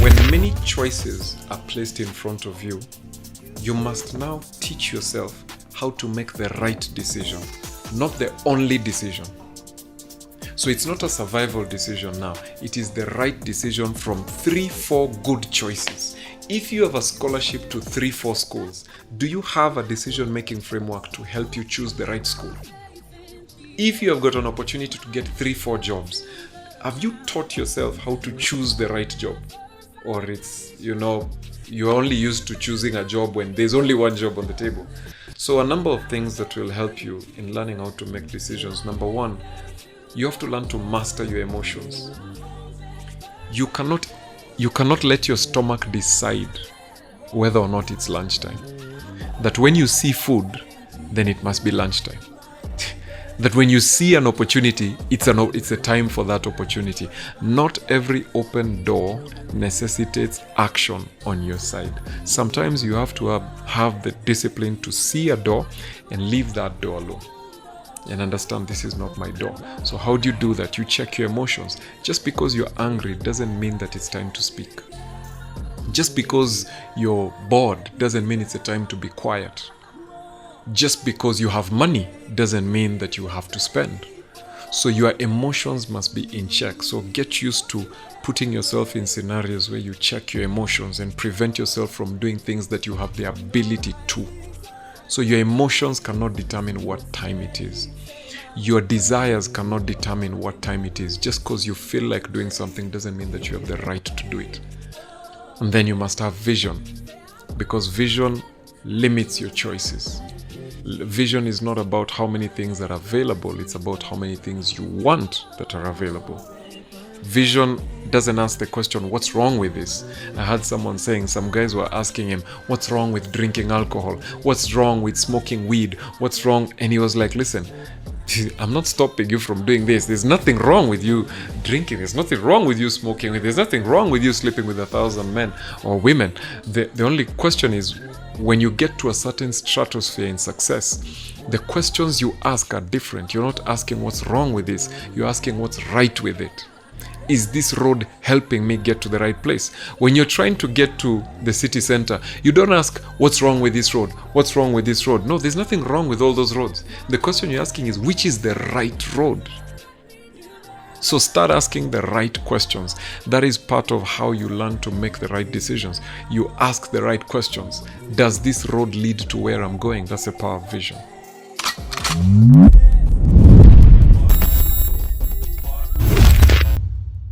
When many choices are placed in front of you, you must now teach yourself how to make the right decision, not the only decision. So it's not a survival decision now, it is the right decision from 3-4 good choices. If you have a scholarship to 3-4 schools, do you have a decision-making framework to help you choose the right school? If you have got an opportunity to get 3-4 jobs, have you taught yourself how to choose the right job? Or it's, you're only used to choosing a job when there's only one job on the table. So a number of things that will help you in learning how to make decisions. Number one, you have to learn to master your emotions. You cannot let your stomach decide whether or not it's lunchtime. That when you see food, then it must be lunchtime. That when you see an opportunity, it's a time for that opportunity. Not every open door necessitates action on your side. Sometimes you have to have the discipline to see a door and leave that door alone and understand this is not my door. So how do you do that? You check your emotions. Just because you're angry doesn't mean that it's time to speak. Just because you're bored doesn't mean it's a time to be quiet. Just because you have money doesn't mean that you have to spend. So your emotions must be in check. So get used to putting yourself in scenarios where you check your emotions and prevent yourself from doing things that you have the ability to. So your emotions cannot determine what time it is. Your desires cannot determine what time it is. Just because you feel like doing something doesn't mean that you have the right to do it. And then you must have vision, because vision limits your choices. Vision is not about how many things are available, it's about how many things you want that are available. Vision doesn't ask the question, what's wrong with this? I had someone saying, some guys were asking him, what's wrong with drinking alcohol? What's wrong with smoking weed? What's wrong? And he was like, listen, I'm not stopping you from doing this. There's nothing wrong with you drinking. There's nothing wrong with you smoking. There's nothing wrong with you sleeping with 1,000 men or women. The only question is, when you get to a certain stratosphere in success, the questions you ask are different. You're not asking what's wrong with this. You're asking what's right with it. Is this road helping me get to the right place? When you're trying to get to the city center, you don't ask what's wrong with this road? What's wrong with this road? No, there's nothing wrong with all those roads. The question you're asking is, which is the right road? So start asking the right questions. That is part of how you learn to make the right decisions. You ask the right questions. Does this road lead to where I'm going? That's the power of vision.